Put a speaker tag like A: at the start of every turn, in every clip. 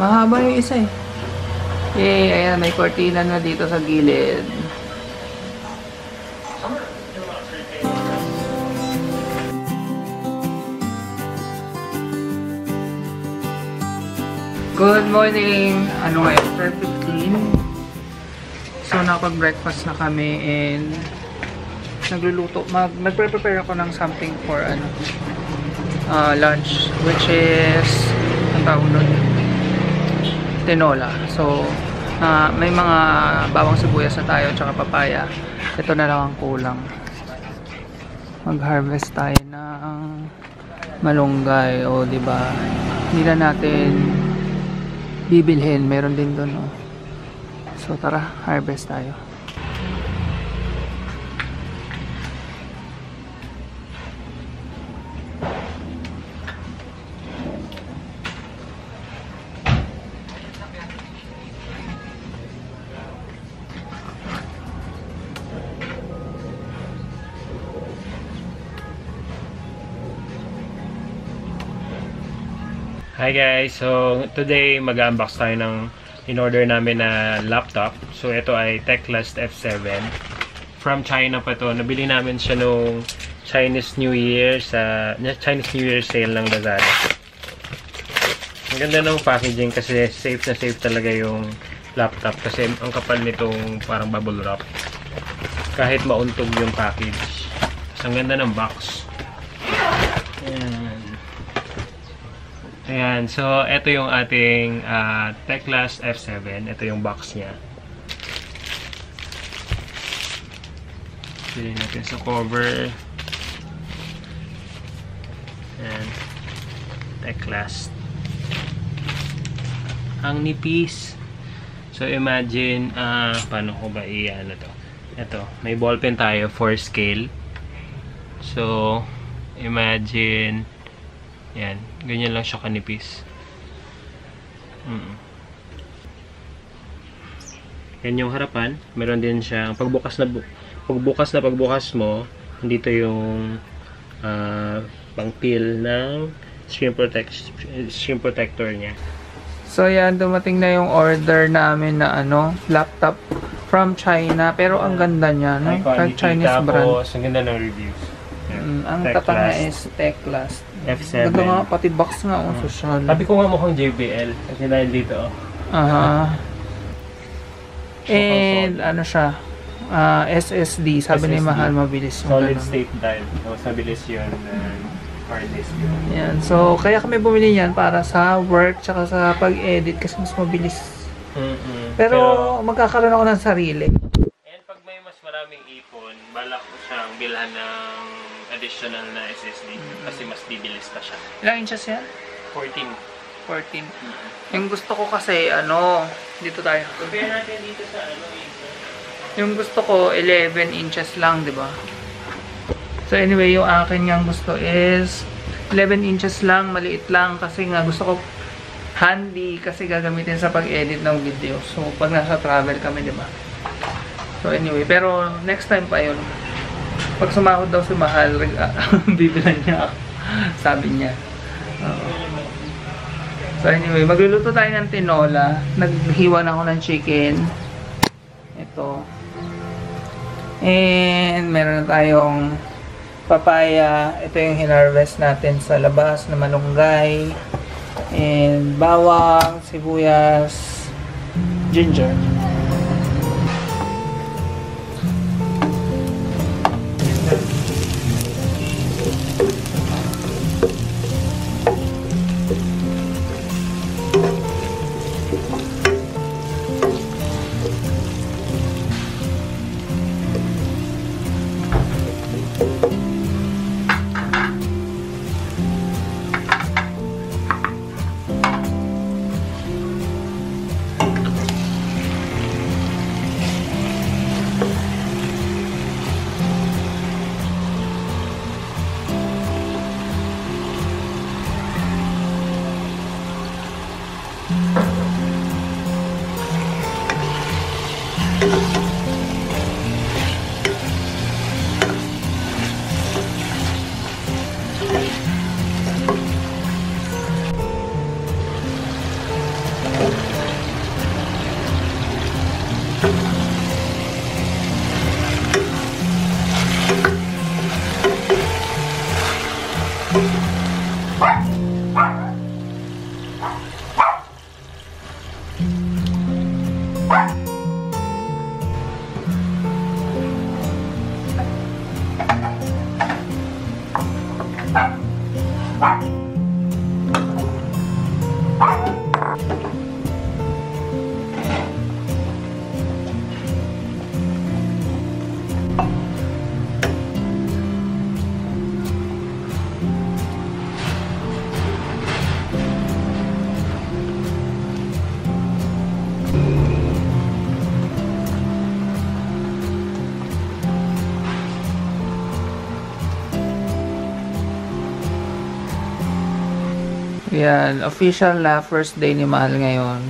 A: Mahaba yung isa eh. Yay! Ayan, may cortina na dito sa gilid. Good morning! Ano ngayon? Perfect clean. So, nakapag-breakfast na kami and nagluluto. Nagpre-prepare ako ng something for lunch, which is ang tawag doon? Tinola. So, may mga bawang sibuyas na tayo tsaka papaya. Ito na lang ang kulang. Mag-harvest tayo ng malunggay o diba? Hindi na natin bibilhin. Meron din doon. Oh. So, tara, harvest tayo.
B: Hi guys! So today mag-unbox tayo ng in-order namin na laptop. So ito ay Teclast F7. From China pa to. Nabili namin siya nung Chinese New Year sale ng Lazada. Ang ganda ng packaging kasi safe na safe talaga yung laptop kasi ang kapal nitong parang bubble wrap. Kahit mauntog yung package. Ang ganda ng box. Ayan, so ito yung ating Teclast F7. Ito yung box niya. Pili natin sa cover. Ayan. Teclast. Ang nipis. So imagine, paano ko ba i-ano to? Ito, may ballpen tayo for scale. So, imagine, yan, ganyan lang siya kanipis. Yan yung harapan. Meron din siya pagbukas mo, dito yung pang-peel ng screen protector niya.
A: So, yan, dumating na yung order namin na laptop from China. Pero ang ganda niya, no? Chinese brand.
B: Tapos, ang ganda ng reviews.
A: Ang katanga is Teclast.
B: F7.
A: Ganda nga, pati box nga, social.
B: Sabi ko nga mukhang JBL. Kasi dahil dito,
A: And, ano siya, SSD. Sabi ni Mahal, mabilis yung
B: solid state drive. Mas mabilis yun. Hard disk yun.
A: Yan. So, kaya kami bumili yan para sa work, tsaka sa pag-edit, kasi mas mabilis. Pero, magkakaroon ako ng sarili.
B: And pag may mas maraming ipon, balak ko siyang bilhan ng additional na SSD. Kasi mas bibilis pa siya.
A: Ilang inches yan?
B: 14.
A: 14. Yung gusto ko kasi, dito tayo.
B: Compare natin dito sa
A: Yung gusto ko, 11 inches lang, di ba? So anyway, yung akin nga gusto is 11 inches lang, maliit lang. Kasi nga gusto ko handy kasi gagamitin sa pag-edit ng video. So pag nasa travel kami, di ba? So anyway, pero next time pa yun. Pag sumahod daw si Mahal, bibilan niya ako. Sabi niya. So anyway, magluluto tayo ng tinola. Naghiwa na ako ng chicken. Ito. And meron na tayong papaya. Ito yung hinarvest natin sa labas na malunggay. And bawang, sibuyas, ginger. Yan, official na first day ni Mahal ngayon.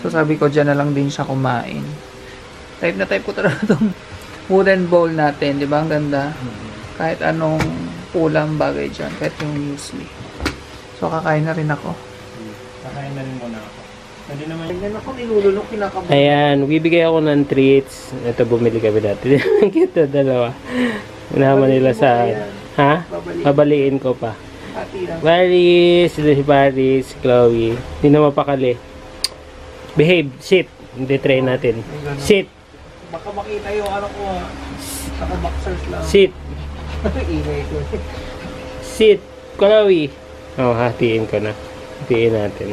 A: So sabi ko, dyan na lang din siya kumain. Type na type ko talaga itong wooden bowl natin. Di ba? Ang ganda. Kahit anong ulam bagay dyan. Kahit yung muesli. So kakain na rin ako.
B: Kakain na rin muna ako. Pwede naman
A: Tignan ako, nilulunok, kinakabahan.
B: Ayan, bibigay ako ng treats. Ito, bumili kami dati. Kita, dalawa. Naman nila sa... Ha? Babaliin ko pa. Paris, si Paris, Chloe. Hindi na mapakali. Behave, sit. Hindi try natin. Sit.
A: Baka makita yung ano ko ha. Naka-boxers lang.
B: Sit.
A: Ingay ko.
B: Sit. Chloe. Oh, hatiin ko na. Hatiin natin.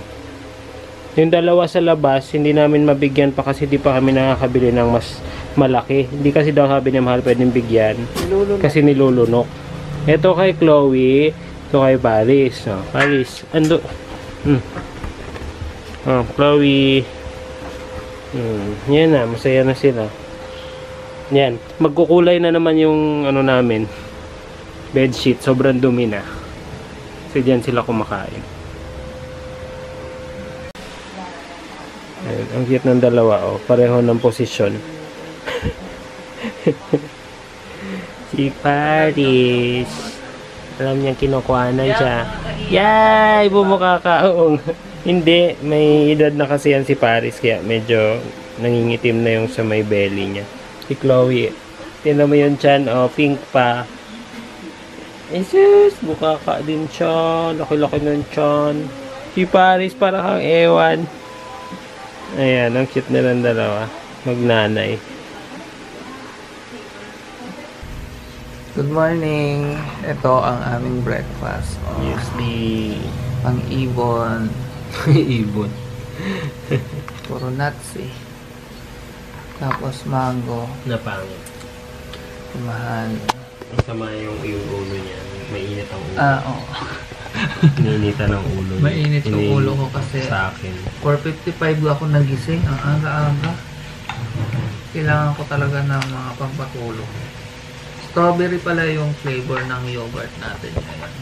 B: Yung dalawa sa labas, hindi namin mabigyan pa kasi di pa kami nakakabili ng mas malaki. Hindi kasi daw sabi ni Mahal pwedeng bigyan. Kasi nilulunok. Ito kay Chloe. Ito kay Paris. Oh, Paris. Ando. Oh, Chloe. Yan na. Masaya na sila. Yan. Magkukulay na naman yung ano namin. Bedsheet. Sobrang dumi na. Kasi dyan sila kumakain. Ayan. Ang cute ng dalawa. Oh. Pareho ng posisyon. Si Paris. Alam niyang kinukuhanan siya. Yay! Bumukha ka. Oo. Hindi. May edad na kasi yan si Paris. Kaya medyo nangingitim na yung sa may belly niya. Si Chloe. Tingnan mo yung chan. Oh, pink pa. Jesus! Bukaka din siya. Laki-laki ng chan. Si Paris parang kang ewan. Ayan. Ang cute nilang dalawa. Magnanay.
A: Good morning. Ito ang aming breakfast. Oh,
B: Muesli.
A: pang-ibon.
B: Ibon.
A: Puro nuts eh. Tapos mango.
B: Napangit.
A: Mahal.
B: Masama yung ulo niya. Mainit ang ulo.
A: Oo.
B: Iniinitan ng ulo niya.
A: Mainit yung ulo ko kasi
B: sa akin.
A: 4:55 ako nagising. Ang aga-aga. Kailangan ko talaga ng mga pampatulog. Strawberry pala yung flavor ng yogurt natin ngayon.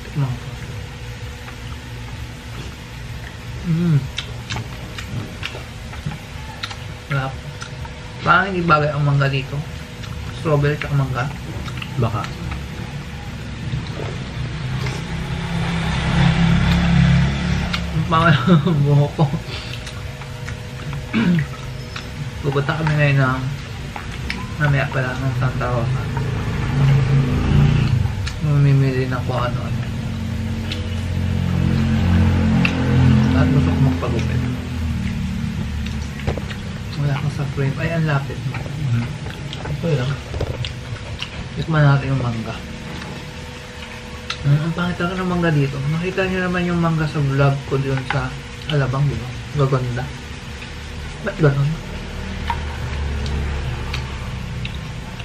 A: Tikman ko. Sarap. Parang hindi bagay ang mangga dito. Strawberry at mangga.
B: Baka.
A: Mga buhok ko. Pupunta kami ngayon ng namaya pala ng Santa Rosa. Mamimili na ko ano-ano. At gusto ko magpagupit. Wala ko sa frame. Ay, ang lapit mo. Ito lang. Tikman natin yung mangga. Ang pangit talaga ng mangga dito. Nakita niyo naman yung mangga sa vlog ko dun sa Alabang, di ba? Gaganda. Ba't ganon?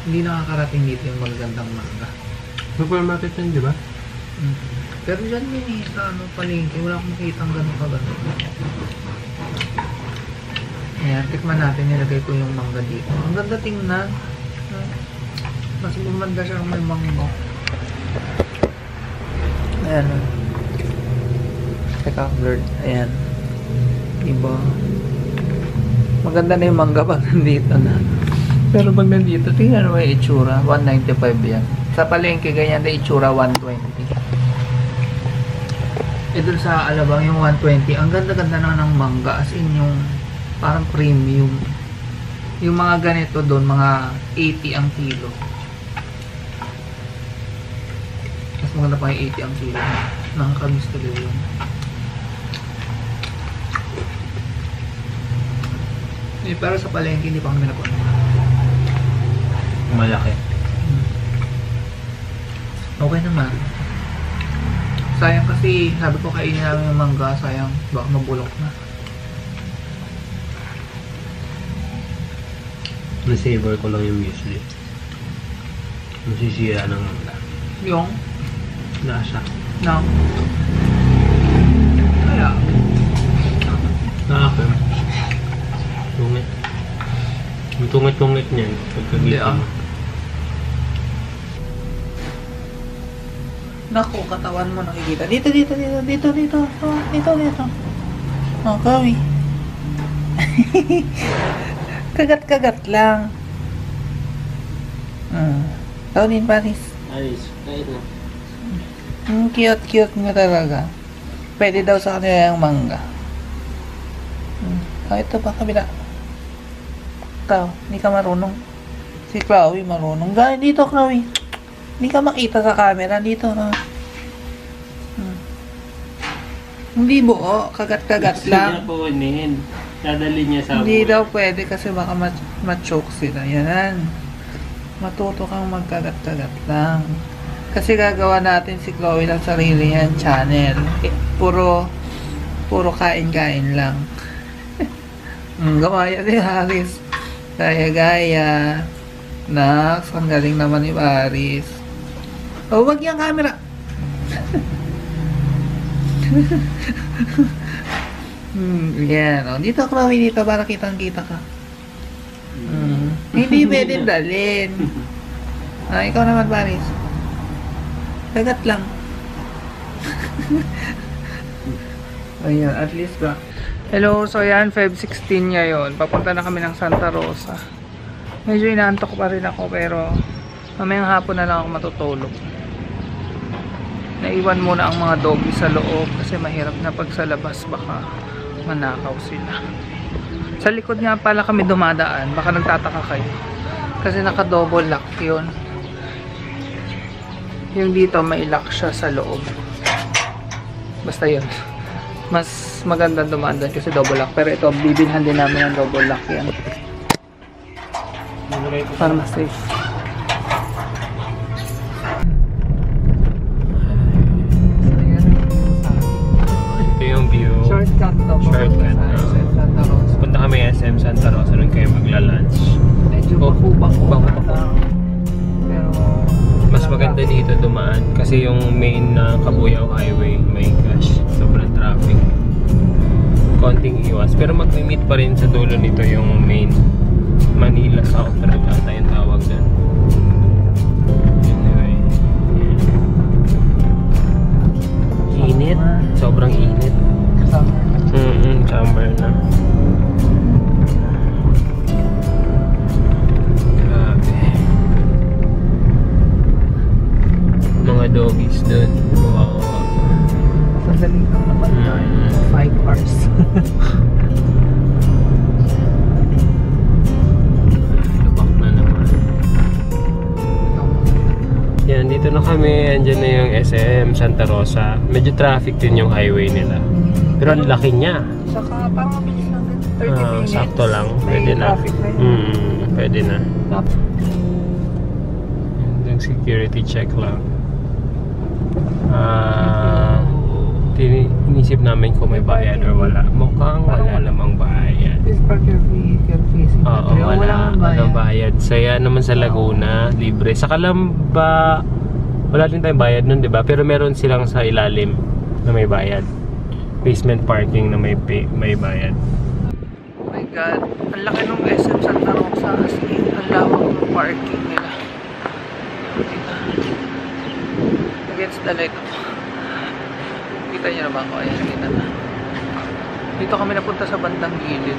A: Hindi nakakarating dito yung magagandang mangga.
B: Supermarket yun, di ba?
A: Pero dyan din eh, sa ano, palengke, wala akong makita ang gano'n kagano'n. Ayan, tikman natin, nilagay ko yung mangga dito. Ang ganda tingnan. Mas bumanda siya may mangga. Ayan. Teka, blurred. Ayan. Iba. Maganda na yung mangga pag nandito na. Pero pag nandito, tingnan mo yung itsura. 195 yan. Sa palengke, ganyan na itsura, 120. Dun sa Alabang, yung 120, ang ganda-ganda na ng mangga. As in, yung parang premium. Yung mga ganito doon, mga 80 ang kilo. Mas maganda pa yung 80 ang kilo. Nakakamiss talaga yun. Pero sa palengke, hindi pa kami napunta.
B: Malaki.
A: Okay naman. Sayang kasi, sabi ko kainin namin yung mangga, sayang, baka mabulok na.
C: Na-savor ko lang yung muesli. Masisira ng
A: Yung?
C: lasa.
A: No. Kaya,
C: Nakaka. Tungit. Yung tungit-tungit niyan.
A: hindi
C: Pagkagising.
A: Naku, katawan mo nakikita. Dito. Oh, Kawi. Kagat-kagat lang. Tawin Paris.
C: Ayos. Ayos na.
A: Cute nga talaga. Pwede daw sa kanila yung mangga. Ito pa, kabila. Ikaw, hindi ka marunong. Si Chloe marunong. Gaya dito, Chloe. Hindi ka makita sa camera. Dito, no? Hindi buo. Kagat-kagat lang.
C: Hindi po kunin. Dadali niya sa
A: Hindi daw pwede kasi baka ma-choke sila. Yan. Matuto kang magkagat-kagat lang. Kasi gagawa natin si Chloe ng sarili yan channel. Puro kain-kain lang. Gumaya ni Haris. Gaya-gaya. Nax, ang galing naman ni Haris. Oh, wag yung camera. Yan. Oh. Dito, Chloe, dito para kitang-kita ka. Hindi pwedeng dalhin. Ikaw naman, Paris. Kagat lang. Ayan, at least ba. Hello, so yan, Feb 16 ngayon. Papunta na kami ng Santa Rosa. Medyo inaantok pa rin ako, pero mamayang hapon na lang ako matutulog. Naiwan muna ang mga doggy sa loob kasi mahirap na pag sa labas baka manakaw sila. Sa likod nga pala kami dumadaan, baka nagtataka kayo. Kasi naka-double lock yun. Yung dito may lock siya sa loob. Basta yun. Mas maganda dumaan doon kasi double lock. Pero ito, bibilhan din namin ng double lock yan. Para mas safe.
B: Ito yung view.
A: Shortcut to.
B: Shortcut,
A: Santa Rosa.
B: Punta kami SM Santa Rosa, nun kayo magla-lunch.
A: Medyo
B: Bako.
A: lang. Pero
B: Mas maganda dito dumaan kasi yung main na Cabuyao Highway, my gosh, sobrang traffic. Konting iwas. Pero mag-meet pa rin sa dulo nito yung main Manila South Road ata yung tawag dyan. Anyway. Init. Sobrang init. Summer na. Grabe. Mga doggies dun. Wow.
A: Sandali lang naman tayo. 5 hours.
B: Lubak na naman. Yan, dito na kami. Andyan na yung SM Santa Rosa. Medyo traffic din yung highway nila. Pero ang laki niya.
A: Saka parang mabilis lang din. 30 minutes.
B: Sakto lang.
A: May
B: Pwede na.
A: traffic na yun.
B: Pwede na. Yung security check lang. Inisip namin kung may bayad or wala. Mukhang wala namang bayad.
A: Please park your vehicle facing the
B: Oo,
A: trail.
B: wala.
A: Walang
B: Walang bayad. Saya naman sa Laguna, libre. Sa Calamba, wala din tayong bayad nun, di ba? Pero meron silang sa ilalim na may bayad. Basement parking na may bayad.
A: Oh my God. Ang laki ng SM Santa Rosa. As in, ang lawak ng parking nila. Kita. Against the light ako. Kita niyo naman ko. Ayan, kita na. Dito kami napunta sa bandang gilid.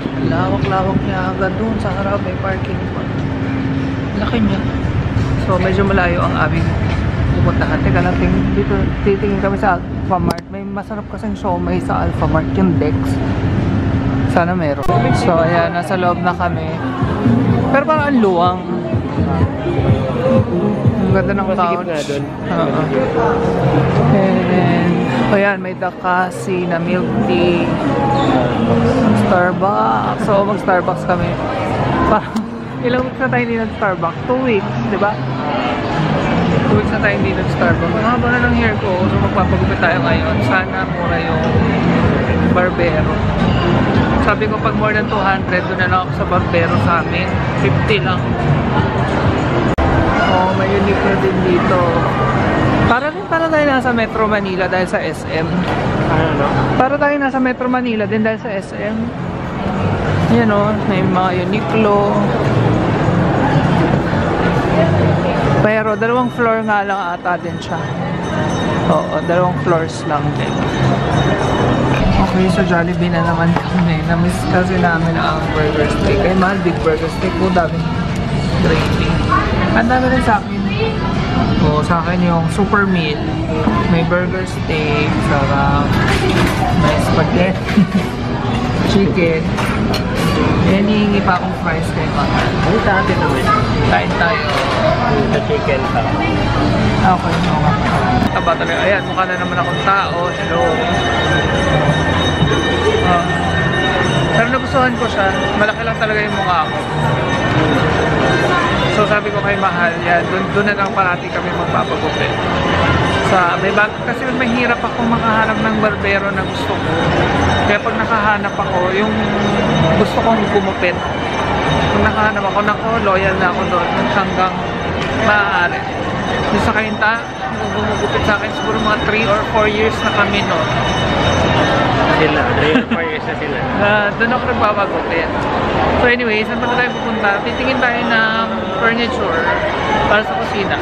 A: Ang lawak-lawak niya hanggang doon sa harap may parking pa. Laki niya. So medyo malayo ang aming pupuntahan. Teka lang, dito titingin kami sa Alphamart. May masarap kasing siomai sa Alphamart, yung Dex. Sana meron. So ayan, nasa loob na kami. Pero parang ang luwang. Ang ganda ng
B: Masigit
A: couch.
B: nga dun.
A: Oo. And then, ayan, may Dakasi na milk tea. Starbucks. So, mag-Starbucks kami. Parang, ilang weeks na tayo hindi nag-Starbucks? 2 weeks, di ba? 2 weeks na tayo hindi nag-Starbucks. Ang haba na ng hair ko, so magpapagupit tayo ngayon. Sana mura yung barbero. Sabi ko, pag more than 200, doon na lang ako sa barbero sa amin. 50 lang. Oh, may Uniqlo din dito. Para tayo nasa Metro Manila dahil sa SM.
B: Ano?
A: Para tayo nasa Metro Manila din dahil sa SM. Yan o, may mga Uniqlo. Pero 2 floor nga lang ata din siya. Oo, 2 floors lang din. Okay, so Jollibee na naman kami. Na-miss kasi namin ang burger steak. Ay, mahal, big burger steak po. Daming gravy. Ang dami rin sa akin. O, sa akin yung super meal. May burger steak, sarap. May spaghetti. Chicken. Yan, hihingi pa akong fries kay Mahal.
B: Ano sa atin naman?
A: Kain tayo.
B: Sa chicken pa.
A: Okay, no nga. Taba talaga. Ayan, mukha na naman akong tao. Hello. Pero nagustuhan ko siya. Malaki lang talaga yung mukha ko. So sabi ko kay Mahal, yan, doon na lang parati kami magpapagupit. Kasi mahirap ako makahanap ng barbero na gusto ko. Kaya pag nakahanap ako, yung gusto kong gumupit. Kung nakahanap ako, loyal na ako doon hanggang maaari. Yung sa Kainta, gumugupit sa akin siguro mga 3 or 4 years na kami noon.
B: Sila, 3 or 4 years na sila.
A: Doon ako nagpapagupit. So anyway, saan pa na tayo pupunta? Titingin tayo ng furniture para sa kusina.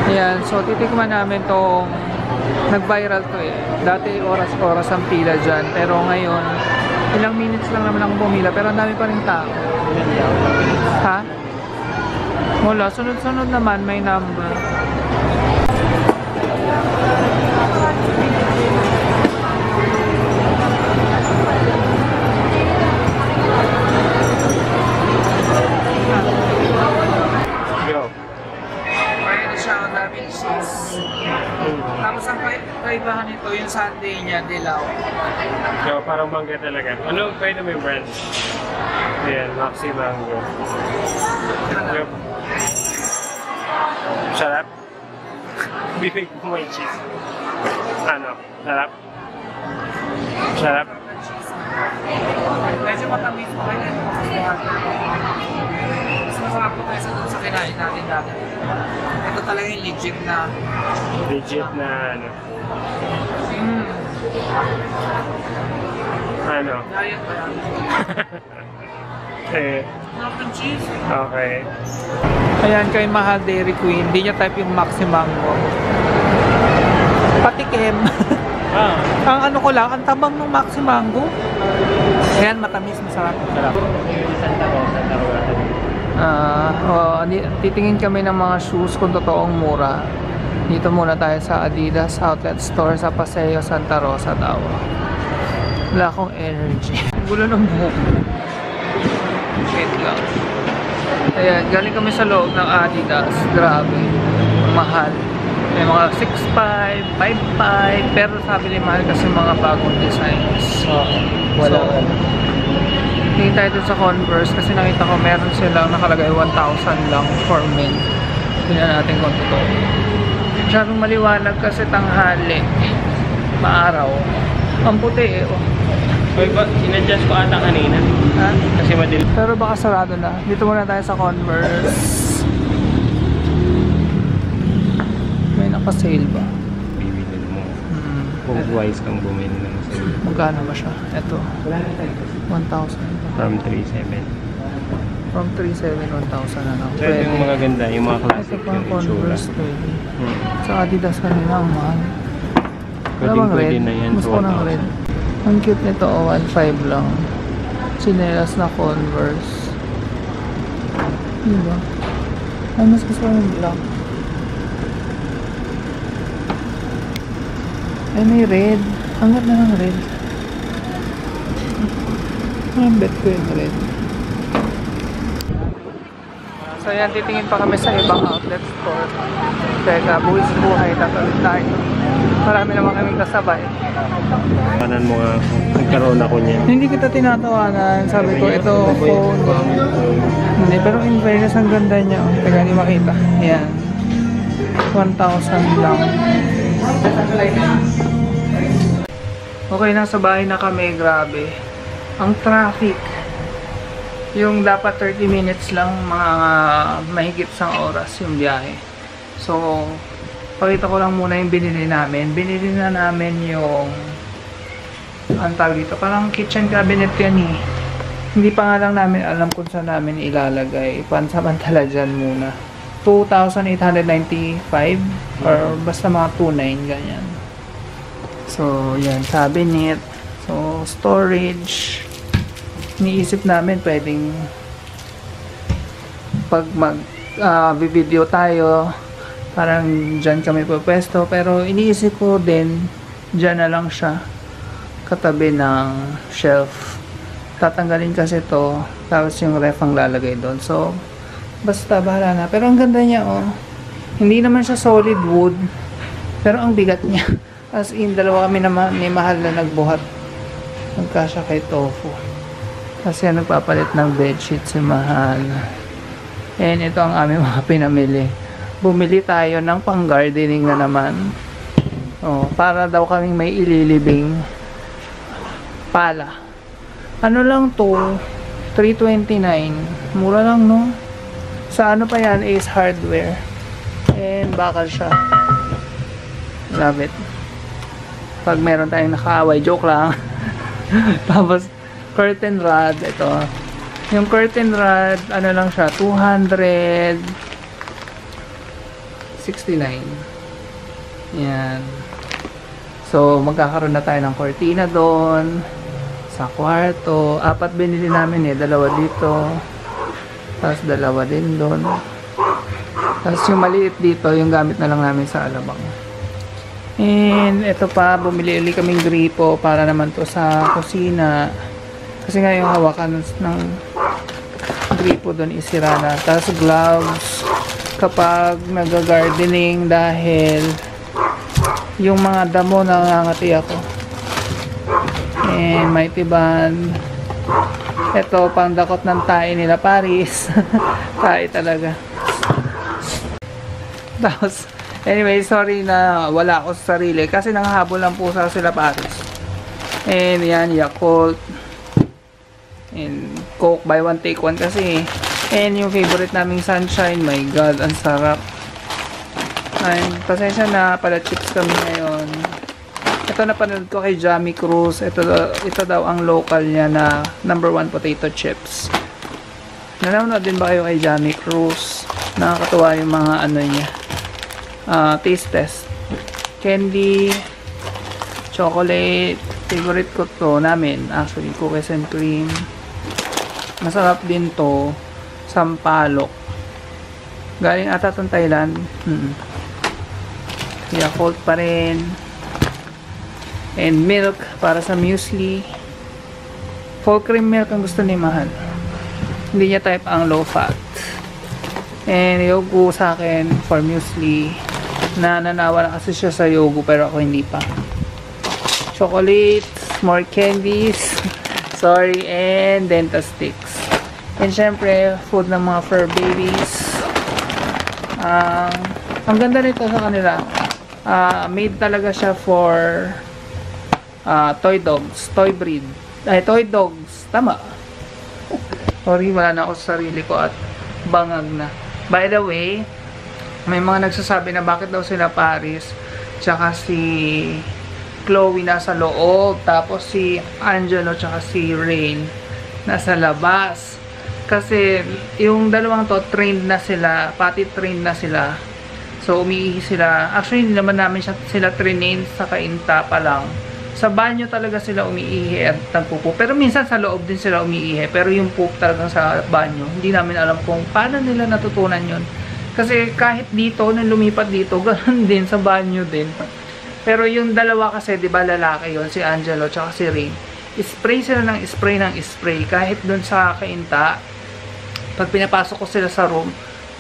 A: Ayan, so titikman namin tong nag-viral to eh. Dati oras-oras ang pila dyan. Pero ngayon, ilang minutes lang naman ang pumila. Pero ang dami pa rin tao. Ha? Wala, sunod-sunod naman may number. Tapos ang kaibahan nito, yung sundae niya, dilaw.
B: So, parang mangga talaga. Ano pwede may brand? Ayan, Maxi Mango. Yup. Sarap. Bibig mo may cheese. Ano? Sarap? Sarap?
A: Medyo matamis pa kayo. Mas masarap po kaysa dun sa kinain natin dati. Ito talaga yung legit na.
B: Legit na ano? Ano?
A: Diet ba yan? Sarap ng cheese.
B: Okay.
A: Ayan, kay Mahal Dairy Queen. Hindi niya type yung Maxi Mango. Patikim. Ang ano ko lang, ang tabang ng Maxi Mango. Ayan, matamis, masarap.
B: Sarap. Santa Rosa.
A: Titingin kami ng mga shoes kung totoong mura. Dito muna tayo sa Adidas Outlet Store sa Paseo Santa Rosa daw. Wala akong energy. Gulo ng buhok. Wait lang. Ayan, galing kami sa loob ng Adidas. Grabe. Mahal. May mga 6'5", 5'5", pero sabi ni Mahal kasi mga bagong designs.
B: Wala.
A: So, tingin tayo dun sa Converse kasi nakita ko meron silang nakalagay 1,000 lang for men. Tingnan natin kung totoo. Masyadong maliwanag kasi tanghali. Maaraw. Ang puti eh. Oh.
B: Uy, sinadjust ko ata kanina.
A: Ha?
B: Kasi madilim.
A: Pero baka sarado na. Dito muna tayo sa Converse. May naka-sale ba?
B: Bibili mo. Kung wise kang bumili ng sale.
A: Magkano ba siya? Ito. 1,000.
B: From 3.7.
A: From 3,700, 1,000 na lang.
B: So ito yung mga ganda, yung mga classic
A: Ito pa
B: yung itsura.
A: Converse pwede. Sa Adidas kanina ang mahal.
B: Pwede na yan.
A: Gusto ko ng red. Ang cute nito, 1,500 lang. Chinelas na Converse. Diba? Ay, mas gusto ko ng black. Ay, may red. Ang ganda ng red. Ang bet ko yung red. So yan, titingin pa kami sa ibang outlet store. Teka, buwis buhay, tatuloy tayo. Marami naman kaming kasabay.
B: Kanan mo nga, nagkaroon ako niyan.
A: Hindi kita tinatawanan. Sabi ko, ito phone. Hindi, pero in fairness, ang ganda niya. Oh. Teka, hindi makita. Yan. 1,000 lang. Okay, nasa bahay na kami. Grabe. Ang traffic. Yung dapat 30 minutes lang, mga mahigit sang oras yung biyahe. So, pakita ko lang muna yung binili namin. Binili na namin yung ang tawag dito, parang kitchen cabinet yan eh. Hindi pa nga lang namin alam kung saan namin ilalagay. Pansamantala dyan muna. 2,895 or basta mga 2,900 ganyan. So, yan, cabinet. So, storage. Iniisip namin pwedeng pag mag-video tayo, parang dyan kami pwesto. Pero iniisip ko din, dyan na lang siya, katabi ng shelf. Tatanggalin kasi to, tapos yung ref ang lalagay doon. So, basta bahala na. Pero ang ganda niya, oh. Hindi naman siya solid wood, pero ang bigat niya. As in, dalawa kami naman ni Mahal na nagbuhat. Nagkasya kay Tofu. Kasi nagpapalit ng bedsheet si Mahal. And ito ang aming mga pinamili. Bumili tayo ng pang-gardening na naman. Oh, para daw kaming may ililibing pala. Ano lang to? 329. Mura lang, no? Sa ano pa yan? Ace Hardware. And bakal siya. Love it. Pag meron tayong nakaaway, joke lang. Tapos curtain rod, ito. Yung curtain rod, ano lang siya, 269. Yan. So, magkakaroon na tayo ng cortina doon. Sa kwarto. 4 binili namin eh. 2 dito. Tapos 2 din doon. Tapos yung maliit dito, yung gamit na lang namin sa alabang. And ito pa, bumili ulit kaming gripo para naman to sa kusina. Kasi nga yung hawakan ng gripo doon isira na. Tapos gloves kapag nag-gardening dahil yung mga damo nangangati ako. And may tiban. Ito pang dakot ng tae nila Paris. Tae talaga. Tapos anyway, sorry na wala ako sa sarili kasi nanghabol lang po sa sila Paris. And yan, Yakult. And Coke, buy one take one kasi. And yung favorite naming Sunshine, my god, ang sarap. And pasensya na, pala chips kami ngayon. Ito napanood ko kay Jamie Cruz. Ito daw ang local niya na #1 potato chips. Nanonood din ba kayo kay Jamie Cruz? Nakakatuwa yung mga ano niya. Taste test. Candy, chocolate, favorite ko to namin. Actually, cookies and cream. Masarap din to. Sampalok. Galing ata itong Thailand. Yakult pa rin. And milk para sa muesli. Full cream milk ang gusto ni Mahal. Hindi niya type ang low fat. And yogo sa akin for muesli. Nanawa na kasi siya sa yogo pero ako hindi pa. Chocolate, more candies. Sorry, and Dentasticks. And syempre, food ng mga fur babies. Ang ganda nito sa kanila. Made talaga siya for toy dogs. Toy breed. Ay, toy dogs. Tama. Sorry, wala na ako sa sarili ko at bangag na. By the way, may mga nagsasabi na bakit daw sila Paris tsaka si Chloe nasa loob, tapos si Angelo tsaka si Rain nasa labas. Kasi yung dalawang to trained na sila, potty trained na sila. So umiihi sila. Actually hindi naman namin sila trained sa kainta pa lang. Sa banyo talaga sila umiihi at nagpupo. Pero minsan sa loob din sila umiihi. Pero yung poop talagang sa banyo, hindi namin alam kung paano nila natutunan yon. Kasi kahit dito, nung lumipat dito, ganoon din sa banyo din. Pero yung dalawa kasi, di ba lalaki yon, si Angelo tsaka si Rain. Spray sila ng spray. Kahit dun sa kainta, pag pinapasok ko sila sa room,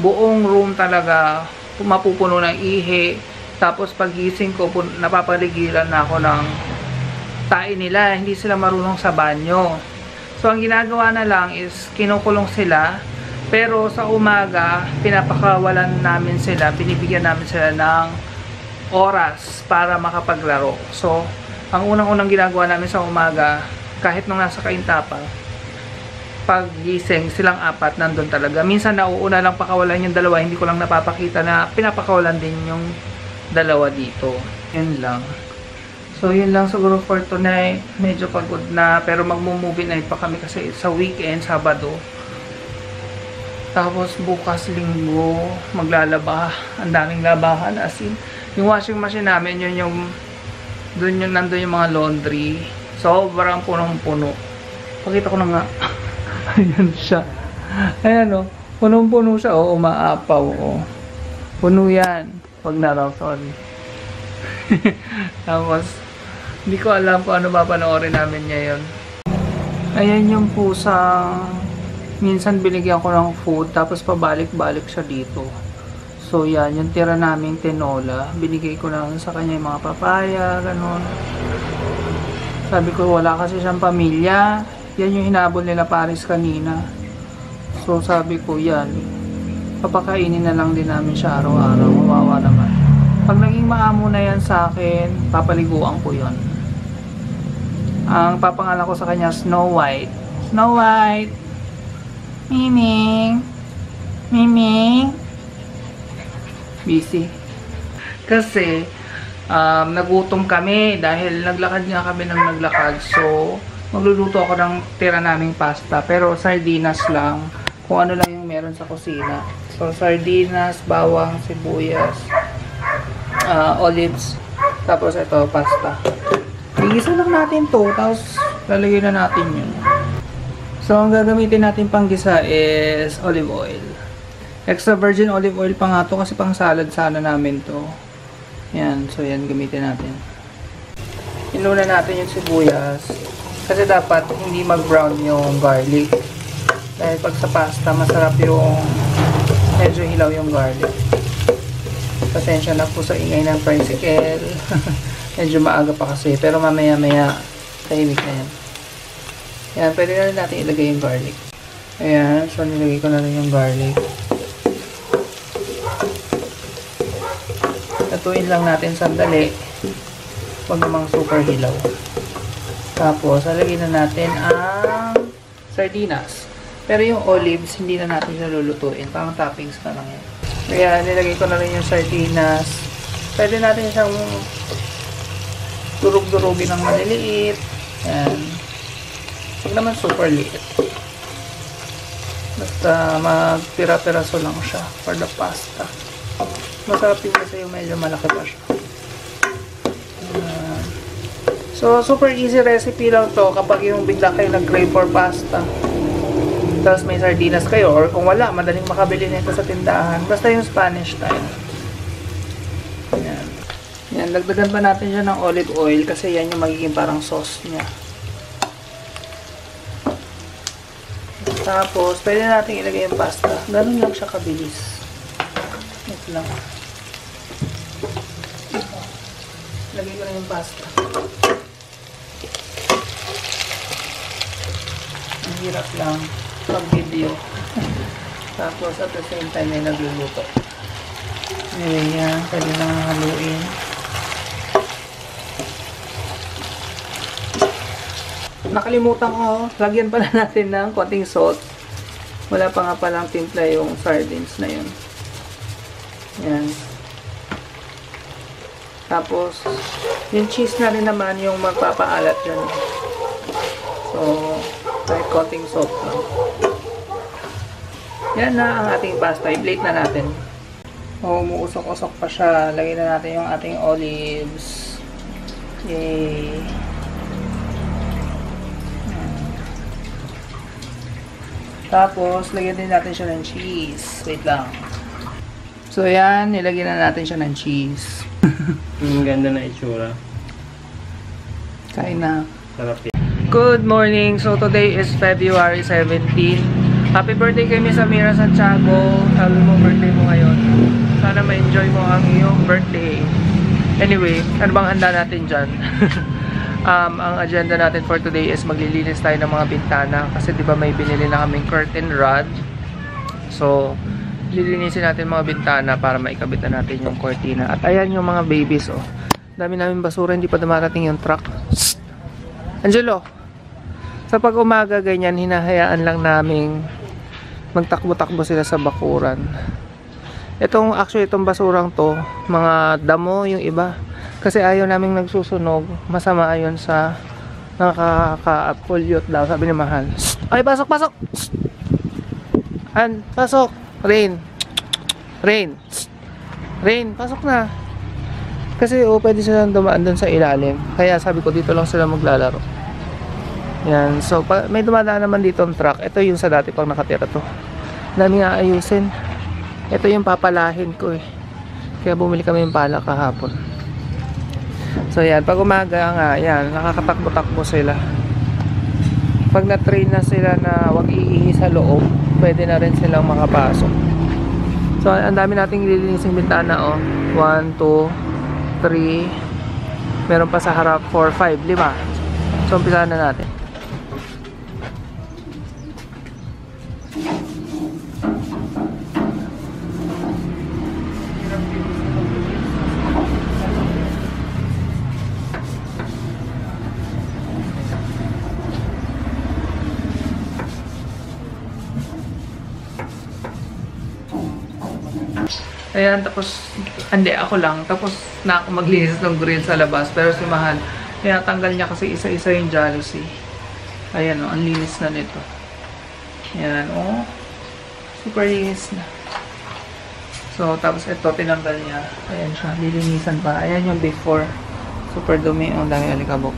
A: buong room talaga mapupuno ng ihi. Tapos pagising ko, napapaligiran na ako ng tae nila. Hindi sila marunong sa banyo. So, ang ginagawa na lang is kinukulong sila. Pero sa umaga, pinapakawalan namin sila, binibigyan namin sila ng oras para makapaglaro. So, ang unang-unang ginagawa namin sa umaga, kahit nung nasa Kainta pa, pag gising, silang apat nandun talaga. Minsan nauuna lang pakawalan yung dalawa, hindi ko lang napapakita na pinapakawalan din yung dalawa dito. Yun lang. So, yun lang siguro for tonight. Medyo pagod na, pero magmo-movie night pa kami kasi sa weekend, Sabado. Tapos bukas Linggo, maglalaba. Ang daming labahan. As in, yung washing machine namin, yun yung nandun yung mga laundry. Sobrang punong-puno. Pakita ko na nga. Ayan siya. Ayan o. Punong-puno siya. O, umaapaw o. Puno yan. Wag na raw, sorry. Tapos, hindi ko alam kung ano papanoorin namin ngayon. Ayan yung pusang minsan binigyan ko ng food. Tapos pabalik-balik siya dito. So, yan. Yung tira naming tinola. Binigay ko lang sa kanya yung mga papaya. Ganon. Sabi ko, wala kasi siyang pamilya. Yan yung hinabol nila Paris kanina. So, sabi ko, yan. Papakainin na lang din namin siya araw-araw. Mawawa naman. Pag naging maamo na yan sa akin, papaliguan ko yon. Ang papangalan ko sa kanya, Snow White. Snow White! Miming! Miming! Busy. Kasi, nagutom kami dahil naglakad nga kami ng naglakad. So, magluluto ako ng tira naming pasta. Pero sardinas lang. Kung ano lang yung meron sa kusina. So, sardinas, bawang, sibuyas, olives. Tapos ito, pasta. Igisa lang natin to. Tapos, lalagyan na natin yun. So, ang gagamitin natin pang gisa is olive oil. Extra virgin olive oil pa nga to kasi pang salad sana namin to. Yan. So, yan gamitin natin. Inuna natin yung sibuyas. Kasi dapat hindi mag-brown yung garlic. Dahil pag sa pasta, masarap yung medyo hilaw yung garlic. Pasensya na po sa ingay ng tricycle. Medyo maaga pa kasi. Pero mamaya-maya, tahimik na yan. Yan, pwede na rin natin ilagay yung garlic. Ayan, so nilagay ko na rin yung garlic. Tatuin lang natin sandali. Huwag namang super hilaw. Tapos, alagay na natin ang sardinas. Pero yung olives, hindi na natin siya lulutuin. Parang toppings na lang yan. Kaya, nilagay ko na rin yung sardinas. Pwede natin siyang durug-durugin ng maliliit. Yan. Huwag naman super liit. Basta magpira-piraso lang siya for the pasta. Masarap din kasi yung medyo malaki pa siya. So, super easy recipe lang to kapag yung bigla kayo nag-crave for pasta. Tapos may sardinas kayo, or kung wala, madaling makabili nito sa tindahan. Basta yung Spanish style. Yan. Yan, dagdagan pa natin siya ng olive oil kasi yan yung magiging parang sauce niya. Tapos, pwede natin ilagay yung pasta. Ganun lang siya kabilis. Ito lang. Lagay ko na yung pasta. Ang hirap lang pag-video. Tapos, at the same time, ay nagluluto. Ayan yan. Pwede lang haluin. Nakalimutan ko, lagyan pala natin ng konting salt. Wala pa nga palang timpla yung sardines na yun. Yan. Tapos, yung cheese na rin naman yung magpapaalat dyan. So, kahit konting salt lang. Yan na ang ating pasta. I-plate na natin. O, umuusok-usok pa siya. Lagyan na natin yung ating olives. Yay! Tapos, lagyan din natin siya ng cheese. Wait lang. So, yan. Nilagyan na natin siya ng cheese.
C: Ang ganda na itsura.
A: Kain na.
C: Sarap yan.
A: Good morning. So, today is February 17. Happy birthday kay Miss Amira Santiago. Sabi mo birthday mo ngayon. Sana ma-enjoy mo ang iyong birthday. Anyway, ano bang handa natin dyan? Ang agenda natin for today is maglilinis tayo ng mga bintana. Kasi di ba may binili na kaming curtain rod. So, lilinisin natin mga bintana para maikabit na natin yung cortina. At ayan yung mga babies, oh. Dami namin basura, hindi pa dumarating yung truck. Shh! Angelo! Sa pag umaga ganyan, hinahayaan lang naming magtakbo-takbo sila sa bakuran. Actually, itong basurang to, mga damo yung iba. Kasi ayaw naming nagsusunog. Masama ayon sa nakaka-pollute daw, sabi ni Mahal. Shh! Ay, pasok, pasok! Shh! Pasok! Rain! Rain! Shh! Rain, pasok na! Kasi pwede silang dumaan dun sa ilalim. Kaya sabi ko dito lang sila maglalaro. Yan. So may dumadaan naman dito ang truck. Ito yung sa dati pang nakatira to. Dami nga ayusin. Ito yung papalahin ko eh. Kaya bumili kami yung pala kahapon. So yan. Pag umaga nga, yan. Nakakatakbo-takbo sila. Pag na-train na sila na wag iihi sa loob, pwede na rin silang makapasok. So ang dami nating lilinising bintana oh. 1, 2, 3, meron pa sa harap 4, 5, 5. So umpisahan na natin. Ayan, tapos, hindi, ako lang. Tapos, na ako maglinis ng grill sa labas. Pero si Mahal, tinatanggal niya kasi isa-isa yung jalousie. Ayan, oh, ang linis na nito. Ayan, oh. Super linis na. So, tapos ito, tinanggal niya. Ayan siya, lilinisan pa. Ayan yung before. Super dumi, ang dami alikabok.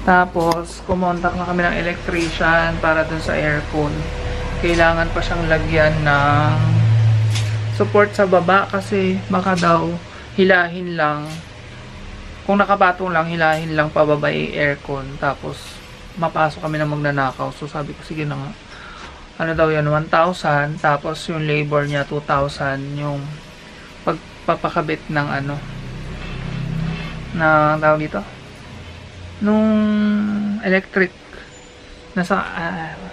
A: Tapos, kumontak na kami ng electrician para dun sa aircon. Kailangan pa siyang lagyan ng support sa baba kasi baka daw hilahin lang. Kung nakapatong lang, hilahin lang pababa yung aircon. Tapos, mapasok kami na magnanakaw. So, sabi ko, sige na nga. Ano daw yan? 1,000. Tapos, yung labor niya, 2,000. Yung pagpapakabit ng ano, na tawag dito? Nung electric.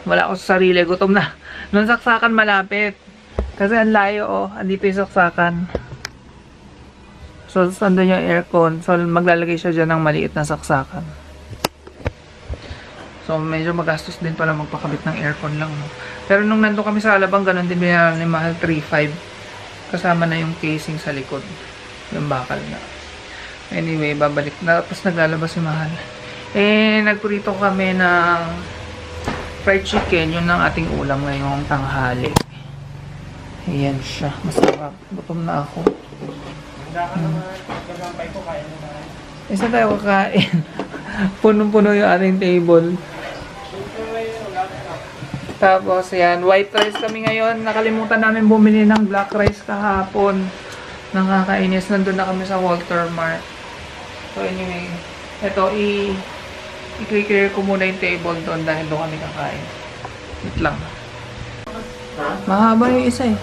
A: Wala ako sa sarili. Gutom na. Nung saksakan malapit. Kasi ang layo, oh. Andito yung saksakan. So, andun yung aircon. So, maglalagay siya dyan ng maliit na saksakan. So, medyo magastos din pala magpakabit ng aircon lang. No? Pero nung nandun kami sa Alabang, ganun din binayaran ni Mahal 3,500. Kasama na yung casing sa likod. Yung bakal na. Anyway, babalik na. Tapos naglalabas si Mahal. Nagpurito kami ng fried chicken. Yun ang ating ulam ngayong tanghali. Ayan siya. Masarap. Gutom na ako. Isa tayo kakain. Punong-puno yung ating table. Tapos, yan. White rice kami ngayon. Nakalimutan namin bumili ng black rice kahapon. Nakakainis. Nandun na kami sa Walter Mart. So, anyway. Ito, i-clear ko muna yung table doon dahil doon kami kakain. Wait lang. Mahaba yung isa eh.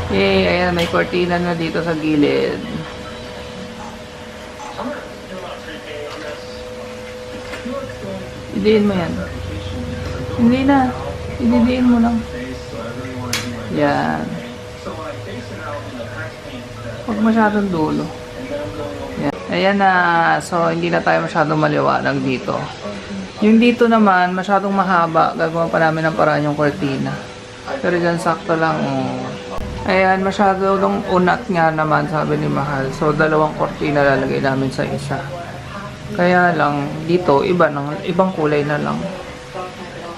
A: Yay! Ayan, may cortina na dito sa gilid. Idiin mo yan. Hindi na. Ididiin mo lang. Yan. Huwag masyadong dulo. Yan. Ayan na. So, hindi na tayo masyadong maliwanag dito. Yung dito naman, masyadong mahaba. Gagawa pa namin ng paraan yung cortina. Pero dyan sakto lang. Oh. Ayan, masyadong unat nga naman, sabi ni Mahal. So, 2 cortina lalagay namin sa isa. Kaya lang, dito, ibang kulay na lang.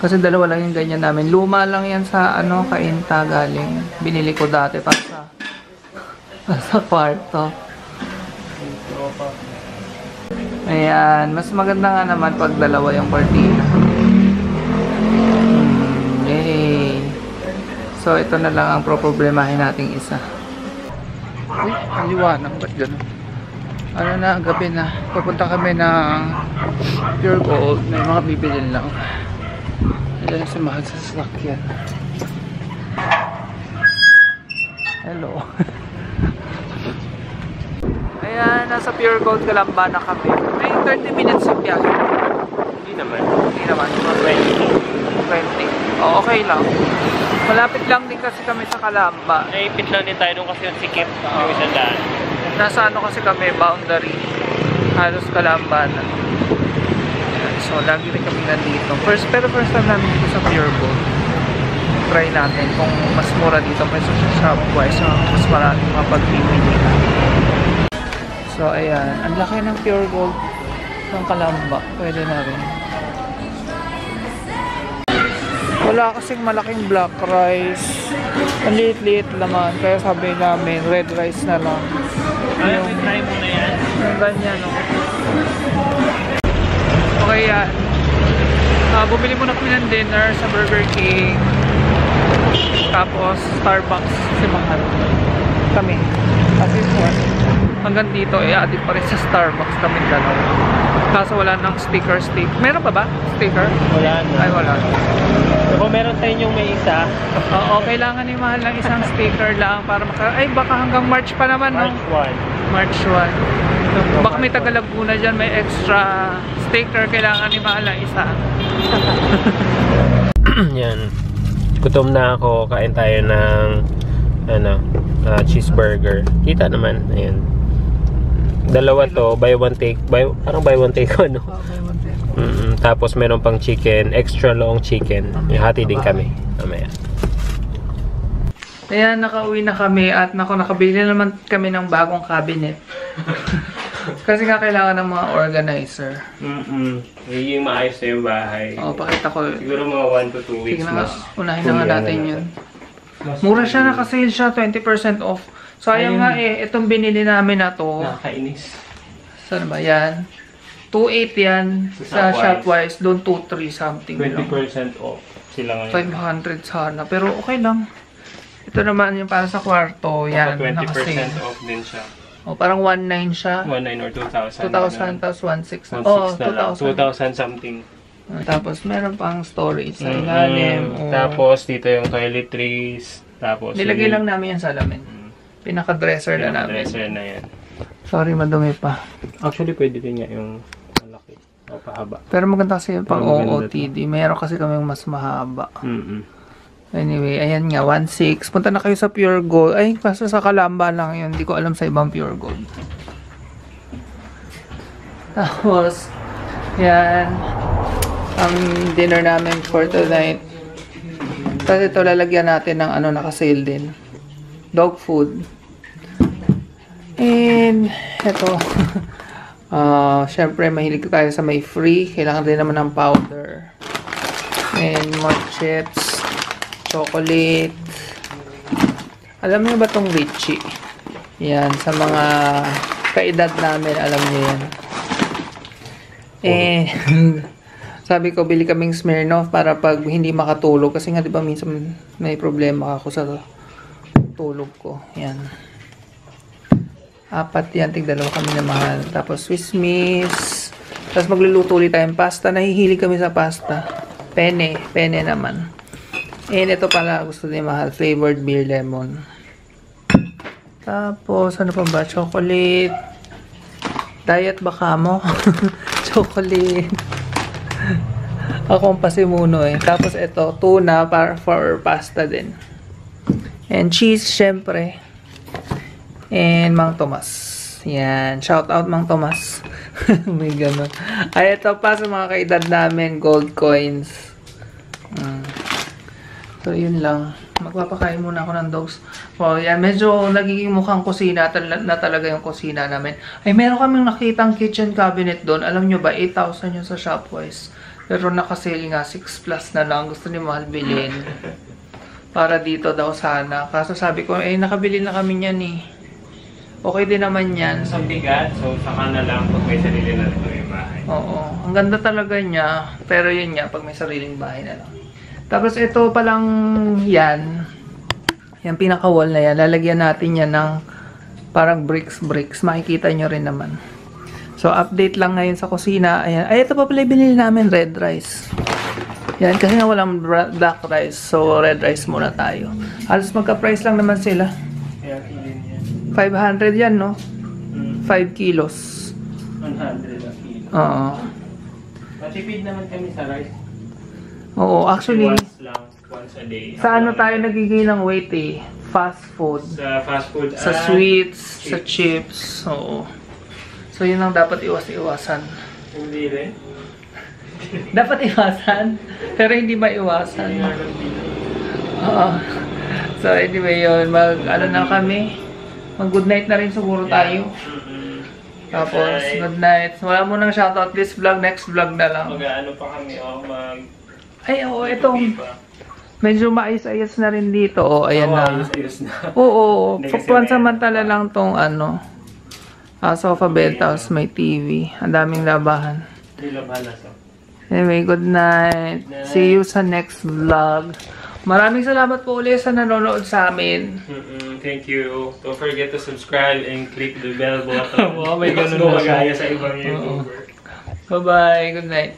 A: Kasi 2 lang yung ganyan namin. Luma lang yan sa, kainta galing. Binili ko dati para sa kwarto. Ayan, mas maganda nga naman pag 2 yung cortina. Yay! So, ito na lang ang problemahin nating isa. Uy, aliwanag. Ba't gano'n? Ano na, gabi na. Papunta kami ng Pure Gold. May mga bibilin lang. Ayan si Mahal sa sasakyan. Hello. Ayan, nasa Pure Gold Calamba na kami. May 30 minutes yung biyahe.
B: Hindi naman.
A: Hindi naman. 20. Oh, okay lang. Malapit lang din kasi kami sa Calamba.
B: Naipit lang din tayo nung kasi yung sikip. Yung isang daan.
A: Nasa ano kasi kami, boundary. Halos Calamba na. Ayan, so, lagi rin kami nandito. First time namin dito sa Pure Gold. Try natin kung mas mura dito kaysa sa Shopwise. So, mas maraming mapagpipili. So, ayan. Ang laki ng Pure Gold ng Calamba. Pwede na rin. Wala kasing malaking black rice. Ang liit-liit naman. Kaya sabi namin, red rice na lang.
B: Yung try mo na yan.
A: Yung ganyan, no? Okay, yan. Bumili muna kami ng dinner sa Burger King. Tapos, Starbucks. Si Mahal. Kami. Kasi hanggang dito, adik pa rin sa Starbucks kami dalawa. Kaso wala nang sticker. Meron pa ba? Sticker?
B: Wala na.
A: Ay, wala.
B: Kung meron sa inyong may isa,
A: Oo, kailangan ni Mahal ng isang sticker lang para ay, baka hanggang March pa naman, no?
B: March 1.
A: March 1. Baka may Tagalaguna dyan, may extra sticker. Kailangan ni Mahal ng isa.
B: Yan. Gutom na ako. Kain tayo ng cheeseburger. Kita naman. Ayan. Dalawa to. Parang buy one take ano. Tapos meron pang chicken. Extra long chicken. Hati din kami. Mamaya.
A: Ayan, nakauwi na kami at nakabili naman kami ng bagong cabinet. Kasi nga kailangan ng mga organizer.
B: Yung maayos na yung bahay.
A: Oo, pakita ko.
B: Siguro mga 1 to 2 weeks.
A: Sige na nga, unahin na nga natin yun. Mura siya, naka-sale siya, 20% off. Sayang nga itong binili namin na to.
B: Nakakainis.
A: Saan ba yan? 2.8 yan sa Shopwise. Doon 2.3 something.
B: 20% off sila ngayon.
A: 500 sana. Pero okay lang. Ito naman yung para sa kwarto. Yan,
B: 20%
A: naka-sale.
B: off din siya.
A: O, parang 1.9 siya.
B: 1.9 or 2,000.
A: 2,000 tapos 1.6.
B: 1.6
A: Oh,
B: na lang.
A: 2,000.
B: 2,000 something.
A: Tapos meron pang storage sa ilalim.
B: Tapos dito yung toiletries. Tapos
A: nilagay lang namin yan sa alamin. Pinaka-dresser na namin.
B: Dresser na yan.
A: Sorry, madumi pa.
B: Actually, pwede din nga yung malaki. O pahaba.
A: Pero maganda kasi yung pang
B: Maganda
A: OOTD. Meron kasi kaming mas mahaba.
B: Mm-mm.
A: Anyway, ayan nga, 1.6. Punta na kayo sa Pure Gold. Ay, kaso sa Calamba lang yun. Hindi ko alam sa ibang Pure Gold. Tapos, yan. Ang dinner namin for tonight. Tapos ito, lalagyan natin ng naka-sale din. Dog food. And, ito. Syempre, mahilig tayo sa may free. Kailangan din naman ng powder. And, more chips. Chocolate. Alam niyo ba tong Richie? Yan, sa mga kaedad namin, alam niyo yan. Sabi ko, bili kaming Smirnoff para pag hindi makatulog. Kasi nga, di ba, minsan may problema ako sa tulog ko. Yan. 4 yan, tig-2 kami na mahal. Tapos, Swiss Miss. Tapos, magluluto ulit tayong pasta. Nahihilig kami sa pasta. Penne naman. And ito pala, gusto ni Mahal, flavored beer lemon. Tapos, ano pa ba? Chocolate. Diet baka mo. Chocolate. Ako ang pasimuno eh. Tapos ito, tuna for pasta din. And cheese, syempre. And Mang Tomas. Yan. Shout out Mang Tomas. May ganun. Ay, ito pa sa mga kaedad namin, gold coins. So, yun lang. Magpapakain muna ako ng dogs. Well, yan. Medyo nagiging mukhang kusina na talaga yung kusina namin. Ay, meron kaming nakitang kitchen cabinet doon. Alam nyo ba, 8,000 yun sa Shopwise. Pero nakasale nga, 6 plus na lang. Gusto ni Mahal bilhin. Para dito daw sana. Kaso sabi ko, nakabili na kami yan eh. Okay din naman yan.
B: Sa bigat, so saka na lang pag may sarili na ito yung bahay.
A: Oo. Ang ganda talaga niya. Pero yun nga, pag may sariling bahay na lang. Tapos ito palang yan. Yan pinaka-wall na yan. Lalagyan natin yan ng parang bricks. Makikita nyo rin naman. So update lang ngayon sa kusina. Ayan. Ay, ito pa pala binili namin red rice. Yan, kasi nga walang black rice, so red rice muna tayo. Halos magka-price lang naman sila.
C: Kaya kilin yan.
A: 500 yan, no? 5 kilos.
C: 100 ang kilo.
A: Oo.
C: Matipid naman kami sa rice.
A: Oo, actually,
B: Once a day.
A: sa ano tayo nagiging ng weight eh? Fast food.
B: Sa fast food.
A: Sa sweets, sa chips. Oo. So, yun ang dapat iwas-iwasan.
B: Hindi rin.
A: Dapat iwasan, pero hindi maiwasan. Oo. So, anyway, yun. Ano na kami? Mag-good night na rin siguro tayo. Tapos, good night. Wala mo nang shoutout this vlog, next vlog na lang.
B: Mag-ano pa kami,
A: Ay, oo, itong medyo maayos-ayos na rin dito. Oh, ayan na.
B: ayos na.
A: Oo,
B: Hindi kasi
A: pansamantala lang tong ano. Sofa bed, tapos may TV. Ang daming labahan.
B: Hindi labahan na so.
A: Anyway, good night. See you sa next vlog. Maraming salamat po ulit sa nanonood sa amin.
B: Thank you. Don't forget to subscribe and click the bell button.
A: Wow, may ganun
B: Mas
A: na siya.
B: gumagaya sa ibang YouTuber.
A: Bye-bye. Good night.